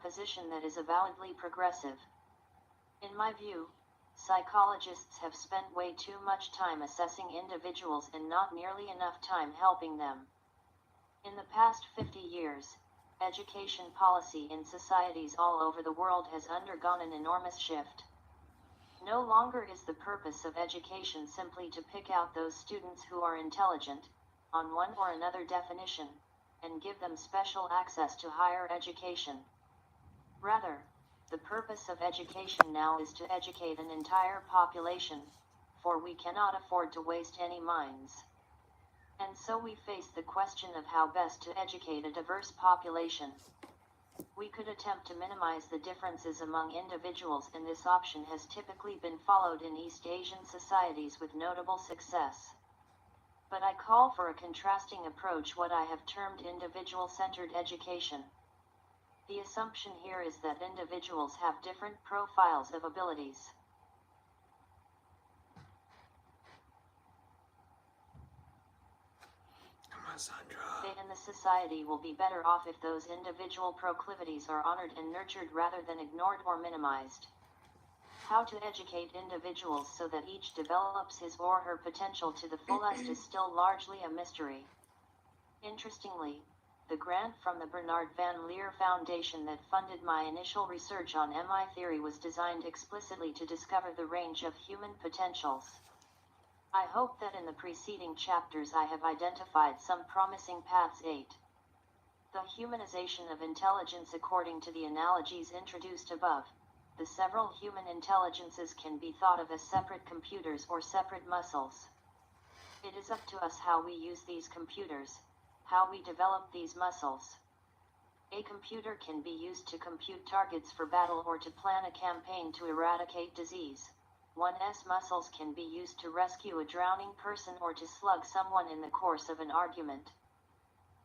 position that is avowedly progressive. In my view, psychologists have spent way too much time assessing individuals and not nearly enough time helping them. In the past 50 years, education policy in societies all over the world has undergone an enormous shift. No longer is the purpose of education simply to pick out those students who are intelligent, on one or another definition, and give them special access to higher education. Rather, the purpose of education now is to educate an entire population, for we cannot afford to waste any minds. And so we face the question of how best to educate a diverse population. We could attempt to minimize the differences among individuals, and this option has typically been followed in East Asian societies with notable success. But I call for a contrasting approach, what I have termed individual-centered education. The assumption here is that individuals have different profiles of abilities. They and the society will be better off if those individual proclivities are honored and nurtured rather than ignored or minimized. How to educate individuals so that each develops his or her potential to the fullest is still largely a mystery. Interestingly, the grant from the Bernard Van Leer Foundation that funded my initial research on MI theory was designed explicitly to discover the range of human potentials. I hope that in the preceding chapters I have identified some promising paths. 8. The humanization of intelligence. According to the analogies introduced above, the several human intelligences can be thought of as separate computers or separate muscles. It is up to us how we use these computers, how we develop these muscles. A computer can be used to compute targets for battle or to plan a campaign to eradicate disease. One's muscles can be used to rescue a drowning person or to slug someone in the course of an argument.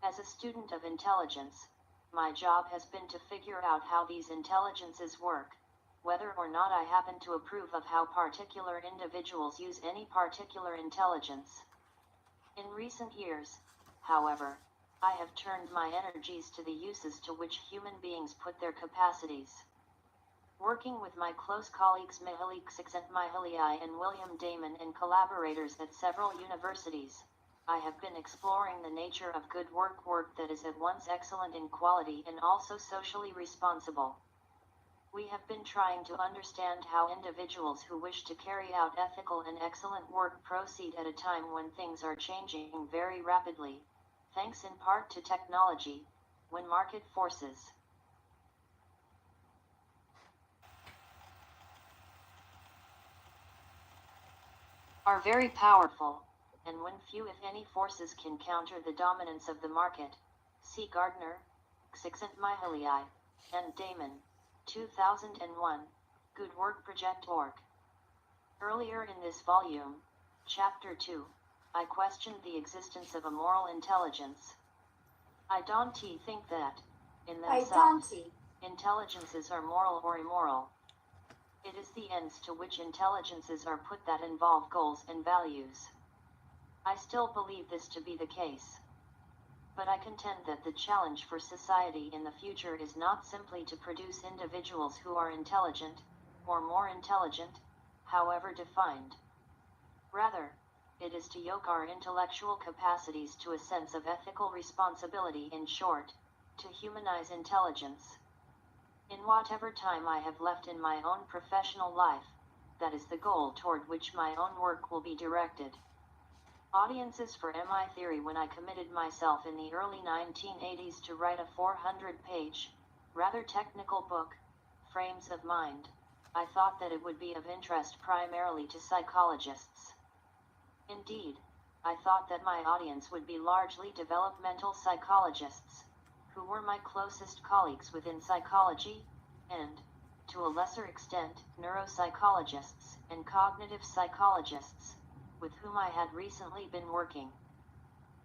As a student of intelligence, my job has been to figure out how these intelligences work, whether or not I happen to approve of how particular individuals use any particular intelligence. In recent years, however, I have turned my energies to the uses to which human beings put their capacities. Working with my close colleagues Mihaly Csikszentmihalyi and William Damon and collaborators at several universities, I have been exploring the nature of good work that is at once excellent in quality and also socially responsible. We have been trying to understand how individuals who wish to carry out ethical and excellent work proceed at a time when things are changing very rapidly, thanks in part to technology, when market forces are very powerful, and when few if any forces can counter the dominance of the market. See Gardner, Csikszentmihalyi, and Damon, 2001, GoodWorkProject.org. Earlier in this volume, Chapter 2, I questioned the existence of a moral intelligence. I don't think that, in themselves, intelligences are moral or immoral. It is the ends to which intelligences are put that involve goals and values. I still believe this to be the case. But I contend that the challenge for society in the future is not simply to produce individuals who are intelligent, or more intelligent, however defined. Rather, it is to yoke our intellectual capacities to a sense of ethical responsibility, in short, to humanize intelligence. In whatever time I have left in my own professional life, that is the goal toward which my own work will be directed. Audiences for MI theory. When I committed myself in the early 1980s to write a 400-page, rather technical book, Frames of Mind, I thought that it would be of interest primarily to psychologists. Indeed, I thought that my audience would be largely developmental psychologists, who were my closest colleagues within psychology, and, to a lesser extent, neuropsychologists and cognitive psychologists, with whom I had recently been working.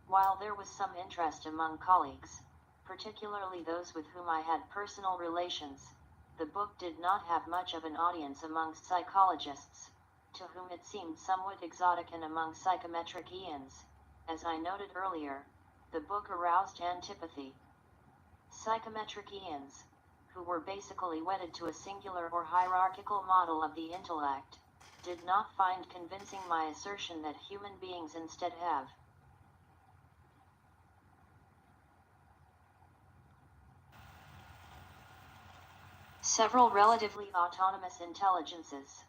While there was some interest among colleagues, particularly those with whom I had personal relations, the book did not have much of an audience amongst psychologists, to whom it seemed somewhat exotic, and among psychometricians. As I noted earlier, the book aroused antipathy. Psychometricians, who were basically wedded to a singular or hierarchical model of the intellect, did not find convincing my assertion that human beings instead have several relatively autonomous intelligences.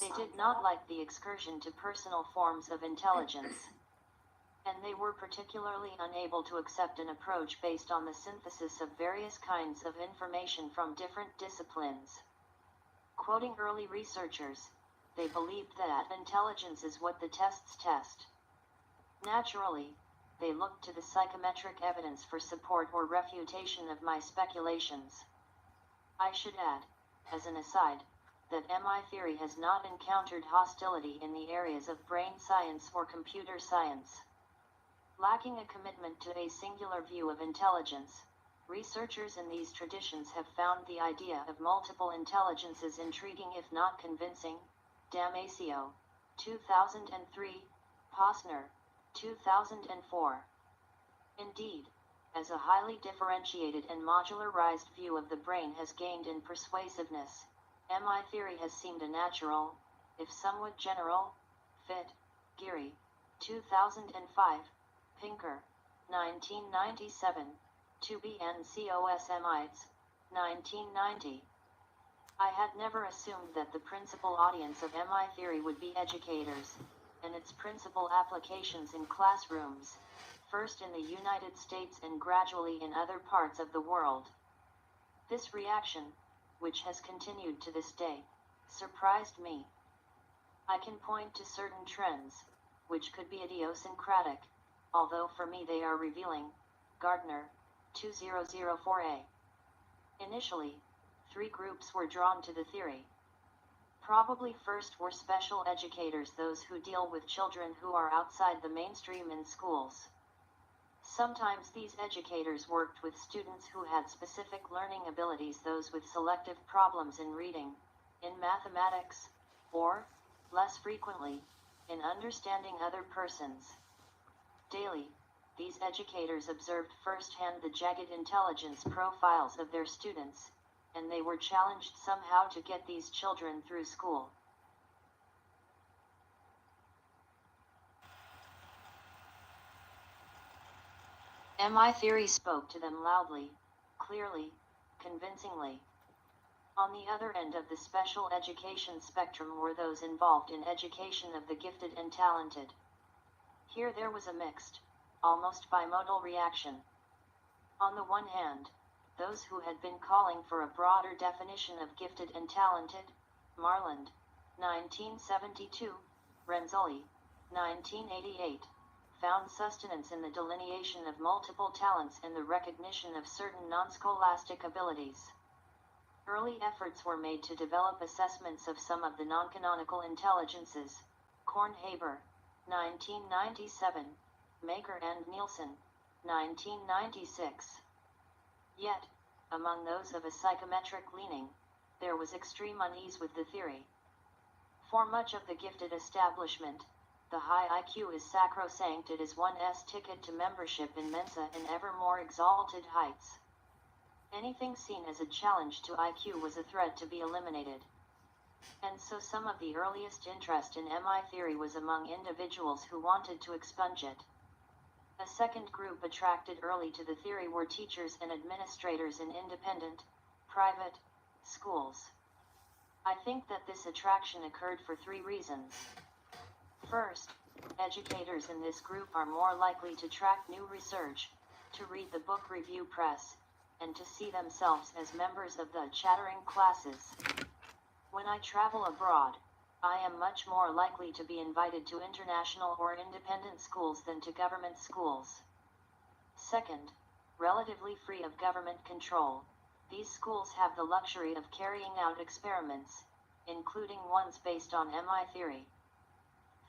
They did not like the excursion to personal forms of intelligence, and they were particularly unable to accept an approach based on the synthesis of various kinds of information from different disciplines. Quoting early researchers, they believed that intelligence is what the tests test. Naturally, they looked to the psychometric evidence for support or refutation of my speculations. I should add, as an aside, that MI theory has not encountered hostility in the areas of brain science or computer science. Lacking a commitment to a singular view of intelligence, researchers in these traditions have found the idea of multiple intelligences intriguing if not convincing. Damasio, 2003, Posner, 2004. Indeed, as a highly differentiated and modularized view of the brain has gained in persuasiveness, MI theory has seemed a natural, if somewhat general, fit. Geary, 2005, Pinker, 1997, 2BNCOSMites, 1990. I had never assumed that the principal audience of MI theory would be educators, and its principal applications in classrooms, first in the United States and gradually in other parts of the world. This reaction, which has continued to this day, surprised me. I can point to certain trends, which could be idiosyncratic, although for me they are revealing. Gardner, 2004a. Initially, 3 groups were drawn to the theory. Probably first were special educators, those who deal with children who are outside the mainstream in schools. Sometimes these educators worked with students who had specific learning abilities, those with selective problems in reading, in mathematics, or, less frequently, in understanding other persons. Daily, these educators observed firsthand the jagged intelligence profiles of their students, and they were challenged somehow to get these children through school. MI theory spoke to them loudly, clearly, convincingly. On the other end of the special education spectrum were those involved in education of the gifted and talented. Here there was a mixed, almost bimodal reaction. On the one hand, those who had been calling for a broader definition of gifted and talented, Marland, 1972, Renzulli, 1988, found sustenance in the delineation of multiple talents and the recognition of certain non-scholastic abilities. Early efforts were made to develop assessments of some of the non-canonical intelligences, Kornhaber, 1997, Maker and Nielsen, 1996. Yet, among those of a psychometric leaning, there was extreme unease with the theory. For much of the gifted establishment, the high IQ is sacrosanct. It is one's ticket to membership in Mensa in ever more exalted heights. Anything seen as a challenge to IQ was a threat to be eliminated. And so some of the earliest interest in MI theory was among individuals who wanted to expunge it. A second group attracted early to the theory were teachers and administrators in independent, private, schools. I think that this attraction occurred for 3 reasons. First, educators in this group are more likely to track new research, to read the book review press, and to see themselves as members of the chattering classes. When I travel abroad, I am much more likely to be invited to international or independent schools than to government schools. Second, relatively free of government control, these schools have the luxury of carrying out experiments, including ones based on MI theory.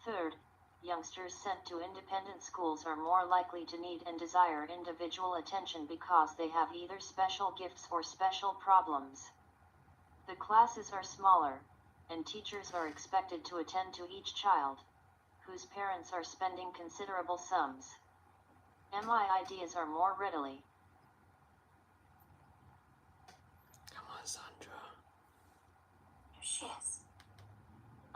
Third, youngsters sent to independent schools are more likely to need and desire individual attention because they have either special gifts or special problems. The classes are smaller, and teachers are expected to attend to each child, whose parents are spending considerable sums. MI ideas are more readily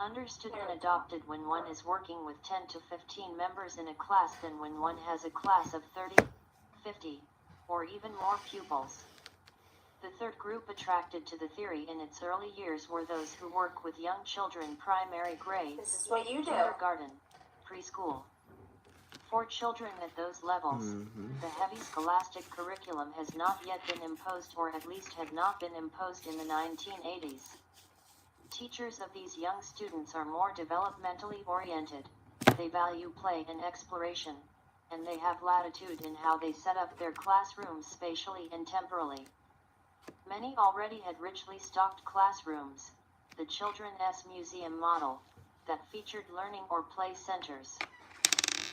Understood and adopted when one is working with 10 to 15 members in a class than when one has a class of 30, 50, or even more pupils. The third group attracted to the theory in its early years were those who work with young children primary grades, This is what you do. kindergarten, preschool. For children at those levels, the heavy scholastic curriculum has not yet been imposed, or at least had not been imposed in the 1980s. Teachers of these young students are more developmentally oriented, they value play and exploration, and they have latitude in how they set up their classrooms spatially and temporally. Many already had richly stocked classrooms, the Children's Museum model, that featured learning or play centers.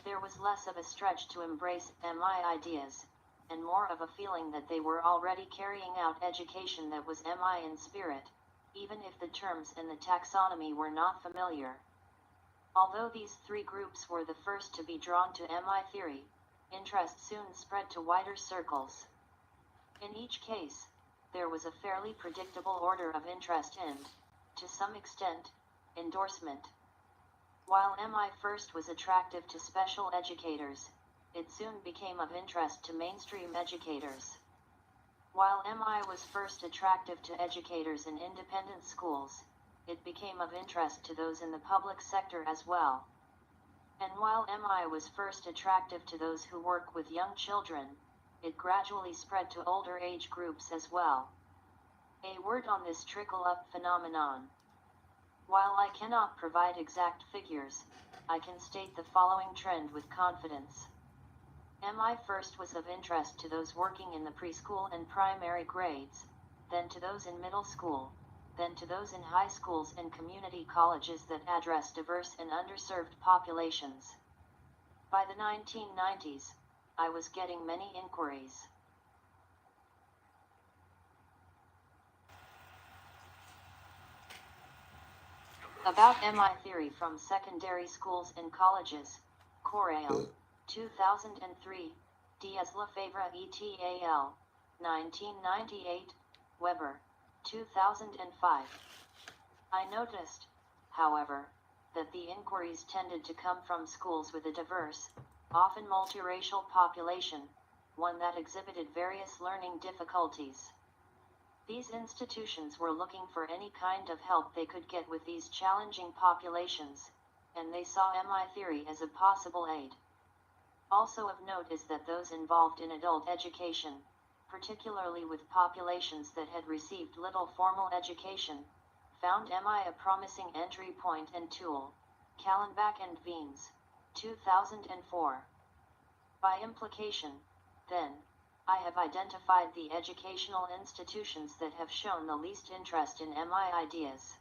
There was less of a stretch to embrace MI ideas, and more of a feeling that they were already carrying out education that was MI in spirit, even if the terms and the taxonomy were not familiar. Although these three groups were the first to be drawn to MI theory, interest soon spread to wider circles. In each case, there was a fairly predictable order of interest and, to some extent, endorsement. While MI first was attractive to special educators, it soon became of interest to mainstream educators. While MI was first attractive to educators in independent schools, it became of interest to those in the public sector as well. And while MI was first attractive to those who work with young children, it gradually spread to older age groups as well. A word on this trickle-up phenomenon. While I cannot provide exact figures, I can state the following trend with confidence. MI first was of interest to those working in the preschool and primary grades, then to those in middle school, then to those in high schools and community colleges that address diverse and underserved populations. By the 1990s, I was getting many inquiries. About MI theory from secondary schools and colleges, Correal, 2003, Diaz Lefebvre et al., 1998, Weber, 2005. I noticed, however, that the inquiries tended to come from schools with a diverse, often multiracial population, one that exhibited various learning difficulties. These institutions were looking for any kind of help they could get with these challenging populations, and they saw MI theory as a possible aid. Also of note is that those involved in adult education, particularly with populations that had received little formal education, found MI a promising entry point and tool. Kallenbach and Wiens, 2004. By implication, then, I have identified the educational institutions that have shown the least interest in MI ideas.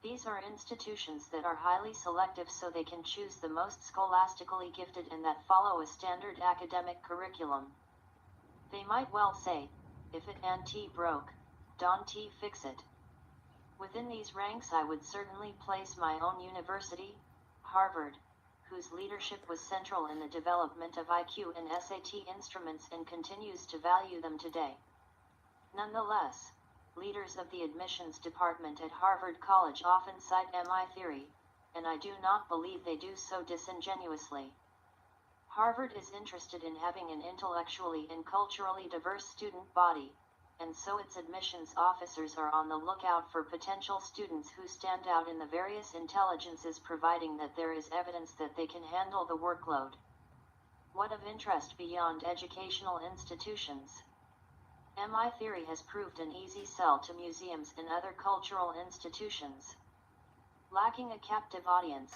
These are institutions that are highly selective, so they can choose the most scholastically gifted and that follow a standard academic curriculum. They might well say, if it ante broke, don't fix it. Within these ranks I would certainly place my own university, Harvard, whose leadership was central in the development of IQ and SAT instruments and continues to value them today. Nonetheless, leaders of the admissions department at Harvard College often cite MI theory, and I do not believe they do so disingenuously. Harvard is interested in having an intellectually and culturally diverse student body, and so its admissions officers are on the lookout for potential students who stand out in the various intelligences, providing that there is evidence that they can handle the workload. What of interest beyond educational institutions? MI theory has proved an easy sell to museums and other cultural institutions. Lacking a captive audience,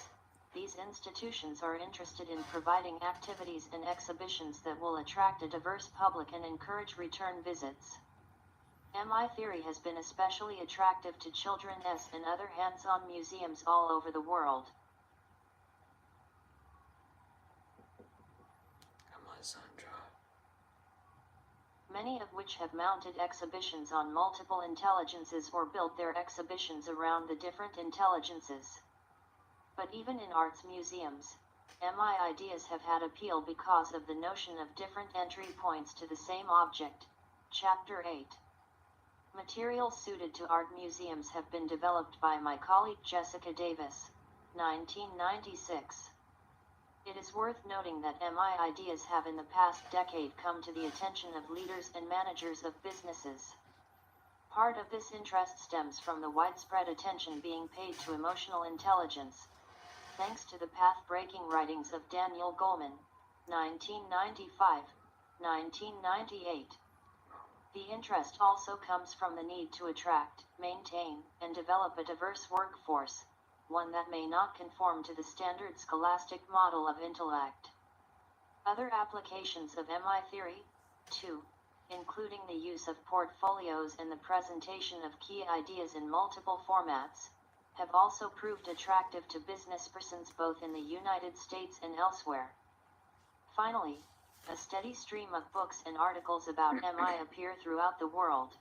these institutions are interested in providing activities and exhibitions that will attract a diverse public and encourage return visits. MI theory has been especially attractive to children's and other hands-on museums all over the world. Come on, Sandra. Many of which have mounted exhibitions on multiple intelligences or built their exhibitions around the different intelligences. But even in arts museums, MI ideas have had appeal because of the notion of different entry points to the same object. Chapter 8. Materials suited to art museums have been developed by my colleague Jessica Davis, 1996. It is worth noting that MI ideas have in the past decade come to the attention of leaders and managers of businesses. Part of this interest stems from the widespread attention being paid to emotional intelligence, thanks to the path-breaking writings of Daniel Goleman, 1995-1998. The interest also comes from the need to attract, maintain, and develop a diverse workforce, one that may not conform to the standard scholastic model of intellect. Other applications of MI theory, too, including the use of portfolios and the presentation of key ideas in multiple formats, have also proved attractive to businesspersons both in the United States and elsewhere. Finally, a steady stream of books and articles about MI appear throughout the world.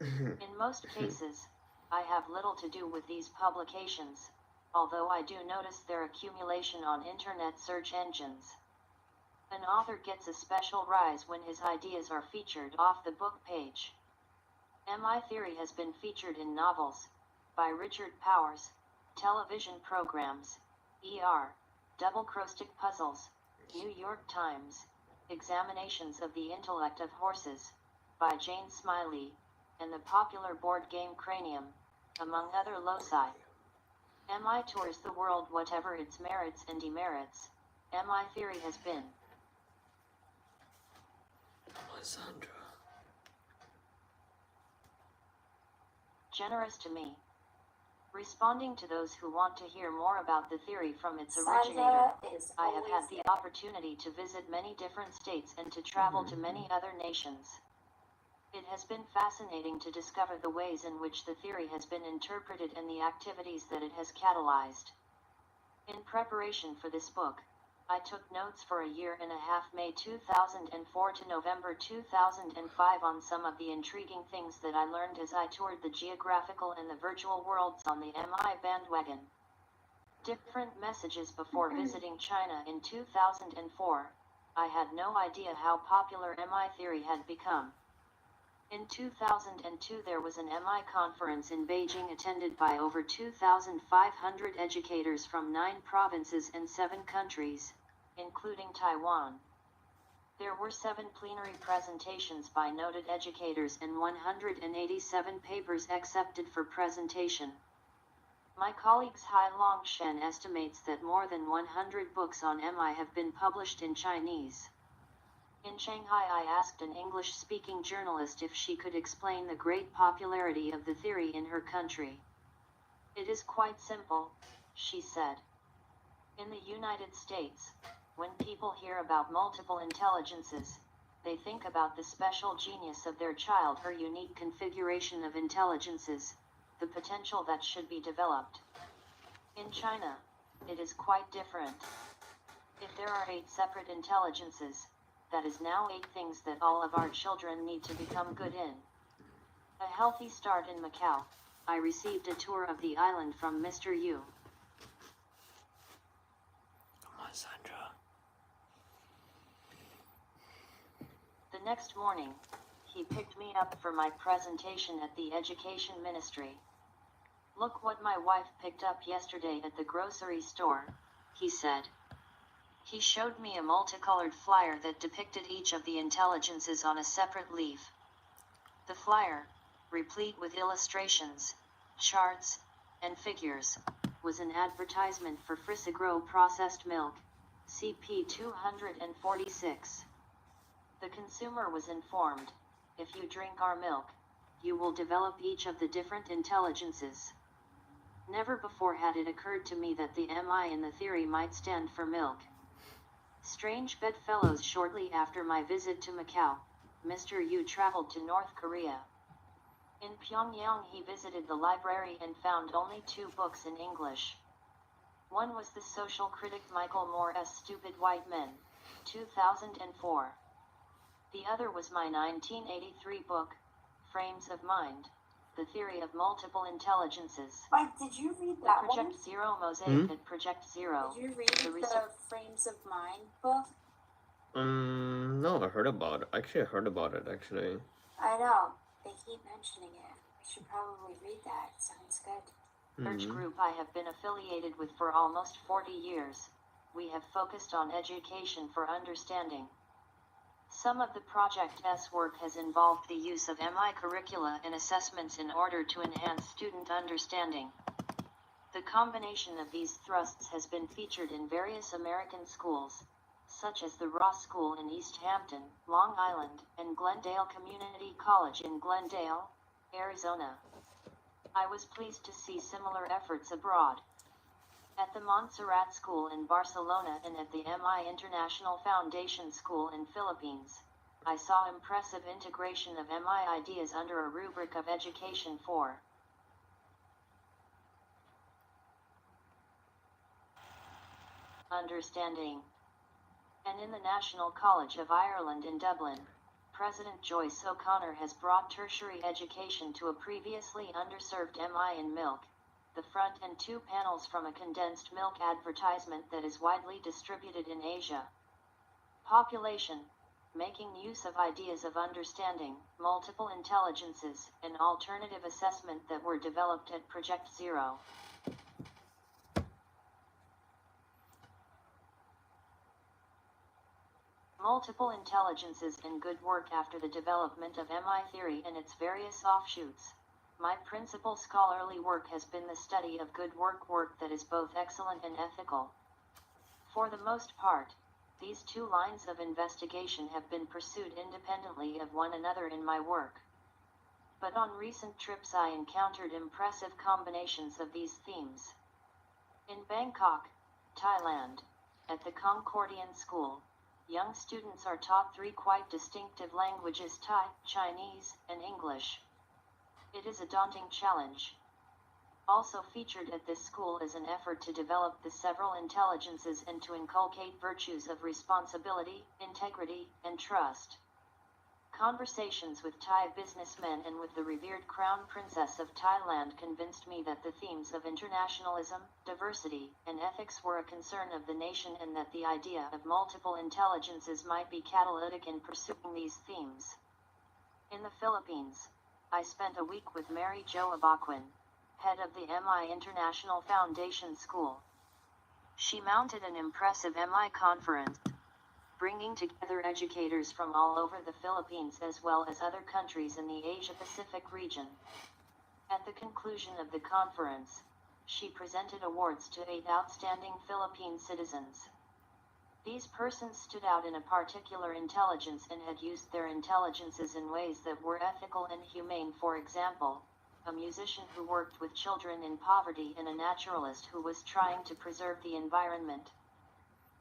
In most cases, I have little to do with these publications, although I do notice their accumulation on internet search engines. An author gets a special rise when his ideas are featured off the book page. MI theory has been featured in novels by Richard Powers, television programs, double-crosstic puzzles, New York Times, Examinations of the Intellect of Horses, by Jane Smiley, and the popular board game Cranium, among other loci. MI tours the world. Whatever its merits and demerits, MI theory has been generous to me. Responding to those who want to hear more about the theory from its originator, I have had the opportunity to visit many different states and to travel to many other nations. It has been fascinating to discover the ways in which the theory has been interpreted and the activities that it has catalyzed. In preparation for this book, I took notes for a year and a half, May 2004 to November 2005, on some of the intriguing things that I learned as I toured the geographical and the virtual worlds on the MI bandwagon. Different messages before visiting China in 2004. I had no idea how popular MI theory had become. In 2002 there was an MI conference in Beijing attended by over 2,500 educators from 9 provinces and 7 countries, including Taiwan. There were 7 plenary presentations by noted educators and 187 papers accepted for presentation. My colleagues Hai Long Shen estimates that more than 100 books on MI have been published in Chinese. In Shanghai I asked an English-speaking journalist if she could explain the great popularity of the theory in her country. It is quite simple, she said. In the United States, when people hear about multiple intelligences, they think about the special genius of their child or unique configuration of intelligences, the potential that should be developed. In China, it is quite different. If there are 8 separate intelligences, that is now 8 things that all of our children need to become good in. A healthy start in Macau. I received a tour of the island from Mr. Yu. Come on, Sandra. The next morning, he picked me up for my presentation at the Education Ministry. Look what my wife picked up yesterday at the grocery store, he said. He showed me a multicolored flyer that depicted each of the intelligences on a separate leaf. The flyer, replete with illustrations, charts, and figures, was an advertisement for Frisagro processed milk, CP 246. The consumer was informed, if you drink our milk, you will develop each of the different intelligences. Never before had it occurred to me that the MI in the theory might stand for milk. Strange bedfellows. Shortly after my visit to Macau, Mr. Yu traveled to North Korea. In Pyongyang he visited the library and found only 2 books in English. One was the social critic Michael Moore's Stupid White Men, 2004. The other was my 1983 book, Frames of Mind, The Theory of Multiple Intelligences. Mike, did you read that one? Project Zero Mosaic at Project Zero. Did you read the Frames of Mind book? No, I heard about it. Actually, I heard about it, actually. I know. they keep mentioning it. I should probably read that. Sounds good. Research group I have been affiliated with for almost 40 years. We have focused on education for understanding. Some of the Project S work has involved the use of MI curricula and assessments in order to enhance student understanding. The combination of these thrusts has been featured in various American schools, such as the Ross School in East Hampton, Long Island, and Glendale Community College in Glendale, Arizona. I was pleased to see similar efforts abroad. At the Montserrat School in Barcelona and at the MI International Foundation School in Philippines, I saw impressive integration of MI ideas under a rubric of education for understanding. And in the National College of Ireland in Dublin, President Joyce O'Connor has brought tertiary education to a previously underserved MI in milk, the front and two panels from a condensed milk advertisement that is widely distributed in Asia. Population, making use of ideas of understanding, multiple intelligences, and alternative assessment that were developed at Project Zero. Multiple intelligences and good work after the development of MI theory and its various offshoots. My principal scholarly work has been the study of good work that is both excellent and ethical. For the most part, these two lines of investigation have been pursued independently of one another in my work. But on recent trips I encountered impressive combinations of these themes. In Bangkok, Thailand, at the Concordian School, young students are taught three quite distinctive languages: Thai, Chinese, and English. It is a daunting challenge. Also featured at this school is an effort to develop the several intelligences and to inculcate virtues of responsibility, integrity, and trust. Conversations with Thai businessmen and with the revered Crown Princess of Thailand convinced me that the themes of internationalism, diversity, and ethics were a concern of the nation and that the idea of multiple intelligences might be catalytic in pursuing these themes. In the Philippines, I spent a week with Mary Jo Abaquin, head of the MI International Foundation School. She mounted an impressive MI conference, bringing together educators from all over the Philippines as well as other countries in the Asia-Pacific region. At the conclusion of the conference, she presented awards to 8 outstanding Philippine citizens. These persons stood out in a particular intelligence and had used their intelligences in ways that were ethical and humane. For example, a musician who worked with children in poverty and a naturalist who was trying to preserve the environment.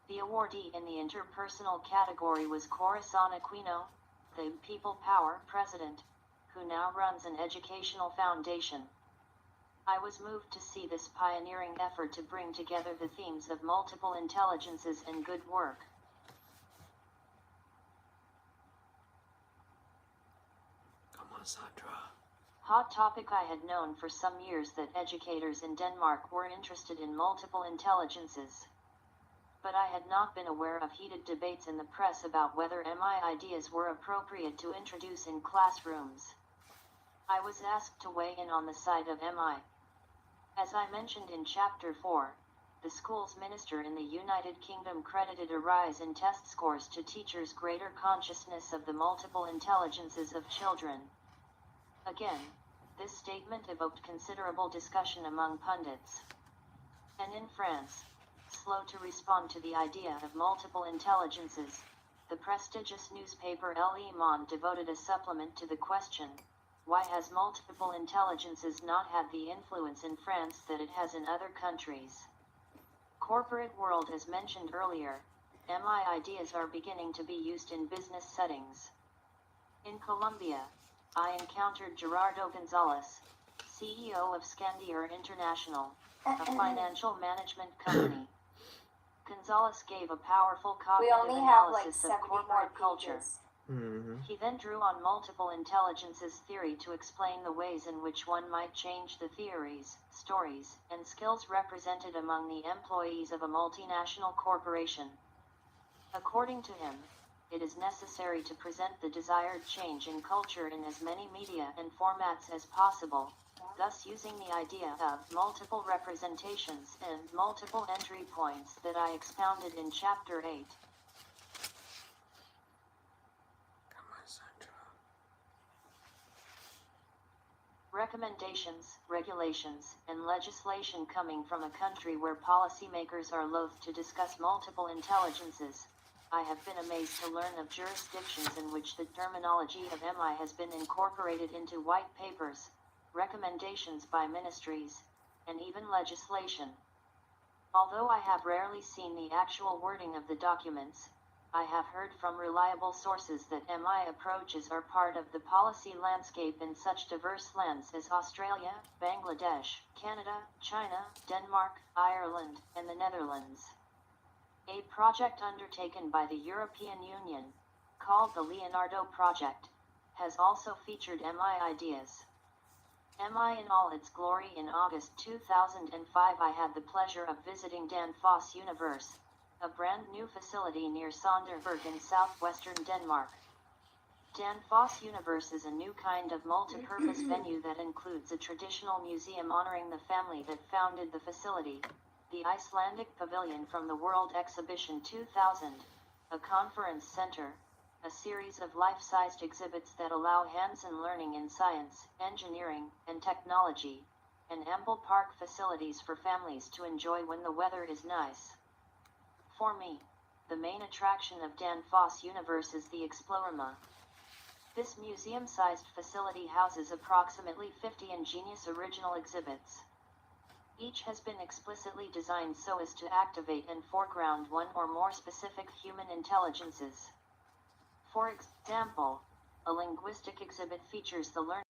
The awardee in the interpersonal category was Corazon Aquino, the People Power president, who now runs an educational foundation. I was moved to see this pioneering effort to bring together the themes of multiple intelligences and good work. Come on, Sandra. Hot topic. I had known for some years that educators in Denmark were interested in multiple intelligences. But I had not been aware of heated debates in the press about whether MI ideas were appropriate to introduce in classrooms. I was asked to weigh in on the side of MI. As I mentioned in Chapter 4, the school's minister in the United Kingdom credited a rise in test scores to teachers' greater consciousness of the multiple intelligences of children. Again, this statement evoked considerable discussion among pundits. And in France, slow to respond to the idea of multiple intelligences, the prestigious newspaper Le Monde devoted a supplement to the question, why has multiple intelligences not had the influence in France that it has in other countries? Corporate world, as mentioned earlier, MI ideas are beginning to be used in business settings. In Colombia, I encountered Gerardo Gonzalez, CEO of Scandier International, a financial management company. Gonzalez gave a powerful We cognitive only have like analysis 70 of more corporate culture. pages. He then drew on multiple intelligences theory to explain the ways in which one might change the theories, stories, and skills represented among the employees of a multinational corporation. According to him, it is necessary to present the desired change in culture in as many media and formats as possible, thus using the idea of multiple representations and multiple entry points that I expounded in Chapter 8. Come on, Sandra. Recommendations, regulations, and legislation coming from a country where policymakers are loath to discuss multiple intelligences. I have been amazed to learn of jurisdictions in which the terminology of MI has been incorporated into white papers, recommendations by ministries, and even legislation. Although I have rarely seen the actual wording of the documents, I have heard from reliable sources that MI approaches are part of the policy landscape in such diverse lands as Australia, Bangladesh, Canada, China, Denmark, Ireland, and the Netherlands. A project undertaken by the European Union, called the Leonardo Project, has also featured MI ideas. MI in all its glory. In August 2005 I had the pleasure of visiting Danfoss Universe, a brand new facility near Sonderburg in southwestern Denmark. Danfoss Universe is a new kind of multi-purpose venue that includes a traditional museum honoring the family that founded the facility, the Icelandic Pavilion from the World Exhibition 2000, a conference center, a series of life-sized exhibits that allow hands-on learning in science, engineering, and technology, and ample park facilities for families to enjoy when the weather is nice. For me, the main attraction of Danfoss Universe is the Explorama. This museum-sized facility houses approximately 50 ingenious original exhibits. Each has been explicitly designed so as to activate and foreground one or more specific human intelligences. For example, a linguistic exhibit features the learning